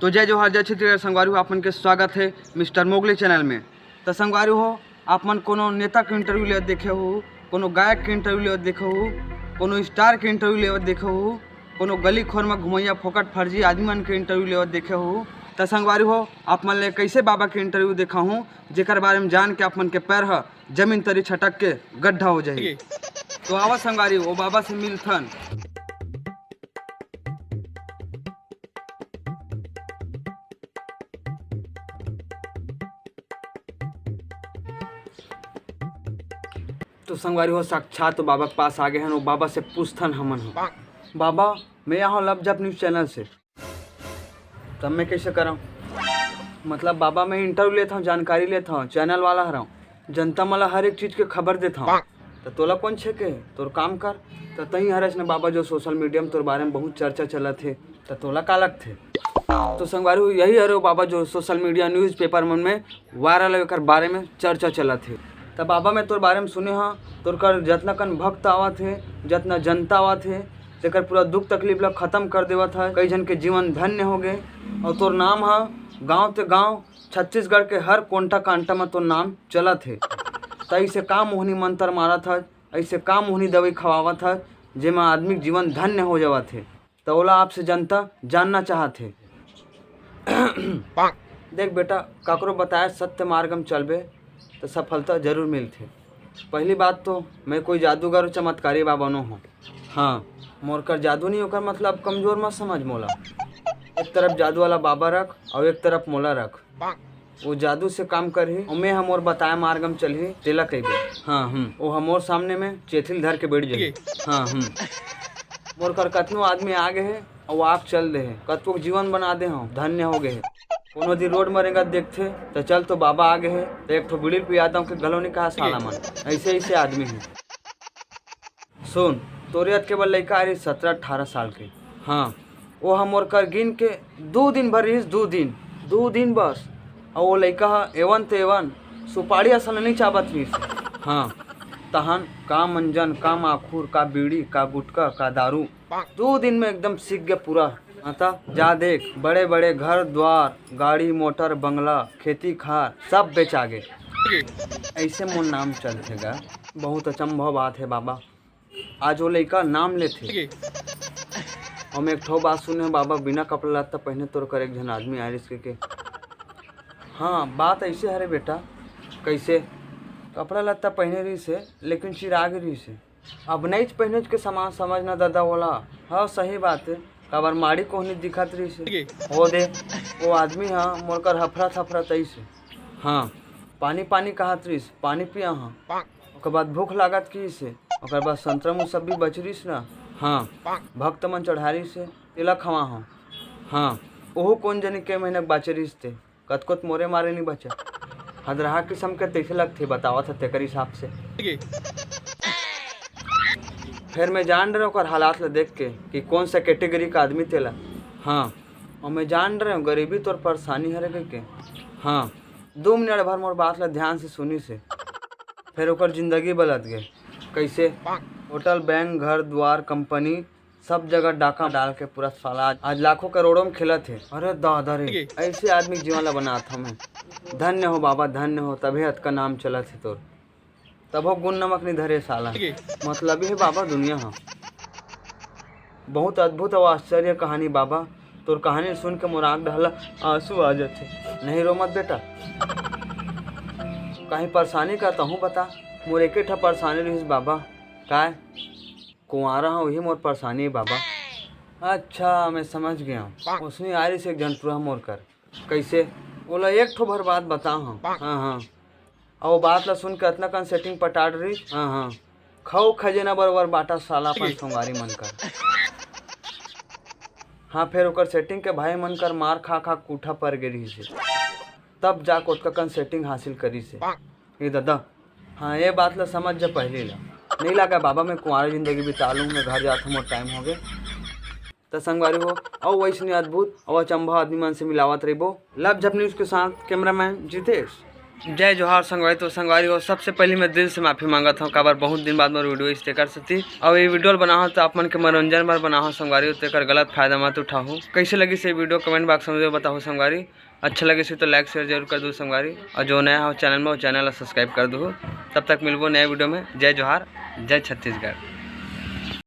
तो जय जोहार जय छत्तीसगढ़ संगवारी हो, आपन के स्वागत है मिस्टर मोगली चैनल में। तो संगवारी हो, आपन कोनो नेता के इंटरव्यू ले देखे हो, कोनो गायक के इंटरव्यू ले देखे हो, कोनो स्टार के इंटरव्यू ले देखे हो, कोनो गली खोर में घुमैया फोकट फर्जी आदमी मन के इंटरव्यू ले देखे हो। तो संगवारी हो, आप मन ले कैसे बाबा के इंटरव्यू देखा हूँ, जेकर बारे में जान के आप मन के पैर ह जमीन तरी छटक के गड्ढा हो जाए। तो आवा संगवारी वो बाबा से मिलथन। तो संगवारी हो, साक्षात तो बाबा के पास आ गए हैं। वो बाबा से पूछथन हमन हो, बाबा मैं यहाँ लब जब न्यूज़ चैनल से, तब मैं कैसे कराऊँ? मतलब बाबा मैं इंटरव्यू लेता हूँ, जानकारी लेता हूँ, चैनल वाला हरा हूँ, जनता मला हर एक चीज़ के खबर देता हूँ। तो तोला कौन छे के तोर काम कर। तो तही हरस ने बाबा जो सोशल मीडिया में तोर बारे में बहुत चर्चा चला थे, तो तोला का लग थे। तो संगवारी हो, यही हरे बाबा जो सोशल मीडिया न्यूज़पेपर मन में वायरल एकर बारे में चर्चा चला थे। तब बाबा मैं तोर बारे में सुने हाँ, तोर कर जितना कन भक्त आवत है, जितना जनता आवत है, जेकर पूरा दुख तकलीफ ला खत्म कर देवत है, कई जन के जीवन धन्य हो गए। और तोर नाम है गांव ते गांव छत्तीसगढ़ के हर कोंटा कांटा में तोर नाम चलत है। तो ऐसे काम मोहनी मंत्र मारत है, ऐसे काम मोहनी दवाई खवावत है, जेमा आदमी के जीवन धन्य हो जावत है। तो ओला आपसे जनता जानना चाहत है। देख बेटा, काकरो बताए सत्य मार्ग में चलबे तो सफलता जरूर मिलती। पहली बात तो मैं कोई जादूगर चमत्कारी बाबा नो हूँ। हाँ, मोर कर जादू नहीं होकर मतलब कमजोर मत समझ मोला। एक तरफ जादू वाला बाबा रख और एक तरफ मोला रख, वो जादू से काम कर ही और मैं हमोर बताए मार्ग में चल ही तेला कह दे। हाँ वो हमोर सामने में चेथिल धर के बैठ जाए। हाँ मोर कर कतनो आदमी आ गए है और वो आप चल रहे हैं, कतनो जीवन बना दे हम धन्य हो गए। कोनो दिन रोड मरेगा देखते तो चल तो बाबा आ गए है, तो एक ठो बीड़ी पियाता हूँ कि गलो नहीं कहा साला मन। ऐसे ऐसे आदमी है। सुन, तोरियत केवल लड़का आ रही 17-18 साल के। हाँ वो हमोर कर गिन के 2 दिन भर रही, 2 दिन बस। और वो लड़का एवन तो एवन सुपारी असल नहीं चाहत रही। हाँ तहन का मंजन, का माखूर, का बीड़ी, का गुटका, का दारू 2 दिन में एकदम सीख गया पूरा। अतः जा देख, बड़े बड़े घर द्वार, गाड़ी मोटर बंगला, खेती खार सब बेचा गए। ऐसे मोर नाम चलतेगा। बहुत अचंभव बात है बाबा, आज वो लड़का नाम लेते। और मैं एक ठो बात सुने बाबा, बिना कपड़ा लत्ता पहने तोर कर एक जन आदमी आए के। हाँ बात ऐसे हरे बेटा, कैसे कपड़ा लत्ता पहने रही से लेकिन चिराग रही से, अब नहीं पहने के सामान समझना दादा वाला। हाँ सही बात है, कबर माड़ी को नहीं दिखत रही से। हो दे वो आदमी हाँ मोर कर हफरा थफरा तई से। हाँ पानी पानी कहत रहीस, पानी पिया हाँ। ओकर बाद भूख लागत की से, ओकर बाद संतरा मुसब्बी बचरीस ना। हाँ भक्त मन चढ़ारी से तिला खवा हाँ। हाँ ओहो कौन जनी के महीने बाचरीस थे, कतकोत मोरे मारे नहीं बचा। हदरहा किस्म के तैसे लगते बतावा था तेकर हिसाब से। फिर मैं जान रहा हूँ हालात ला देख के कि कौन सा कैटेगरी का आदमी तेला। हाँ और मैं जान रहा हूँ गरीबी तोर परेशानी हरे के। हाँ 2 मिनट भर मोर बात ला ध्यान से सुनी से, फिर ओकर जिंदगी बदल गए। कैसे? होटल, बैंक, घर द्वार, कंपनी सब जगह डाका डाल के पूरा साला आज लाखों करोड़ों में खेला थे। अरे दादा रे, ऐसे आदमी जीवन ला बना था मैं। धन्य हो बाबा धन्य हो, तबीयत का नाम चला थे तोर, तब हो गुण नमक नहीं धरे साला। मतलब ही है बाबा दुनिया। हाँ बहुत अद्भुत और आश्चर्य कहानी बाबा, तोर कहानी सुन के मोर आँख ढहला आंसू आ जाते। नहीं रो मत बेटा, कहीं परेशानी का तहूँ बता। मोर एक ठा परेशानी रही बाबा, काय कुंवारा हूँ वही मोर परेशानी है बाबा। अच्छा मैं समझ गया हूँ, उसने आ रही से एक जनटुआ मोर कर। कैसे? बोला एक ठो भर बात बता। हाँ और वो बात ला सुन के इतना कन सेटिंग पटाट रही। हाँ खाओ खजेना बरबर बाटा साला अपन सोमवारी मन कर। हाँ फिर ओकर सेटिंग के भाई मन कर मार खा खा कूठा पर गिरी से, तब जाके उसका कन सेटिंग हासिल करी से। ये दादा हाँ ये बात ला समझ जा पहले ला। नहीं लगा बाबा मैं कुंवारी जिंदगी बिता लूँ, मैं घर जाता हूँ और टाइम हो गए। तो संगवारी हो और वैसे अद्भुत और अचंभा आदमी मन से मिलावत रही। लब जब न्यूज़ के साथ कैमरामैन जितेश। जय जोहार संगवारी। तो संगवारी हो सबसे पहले मैं दिल से माफ़ी मांगत हूँ, काबर बहुत दिन बाद मोर वीडियो स्टे कर सकती और ये वीडियो बनाओ तो आप मन के मनोरंजन बर बनाओ संगवारी, तो एक गलत फायदा मत उठाओ। कैसे लगी से वीडियो कमेंट बॉक्स में बताओ संगवारी। अच्छा लगे से तो लाइक शेयर जरूर कर दो संगवारी, और जो नया हो चैनल में वो चैनल सब्सक्राइब कर दो। तब तक मिलबो नए वीडियो में। जय जोहार, जय छत्तीसगढ़।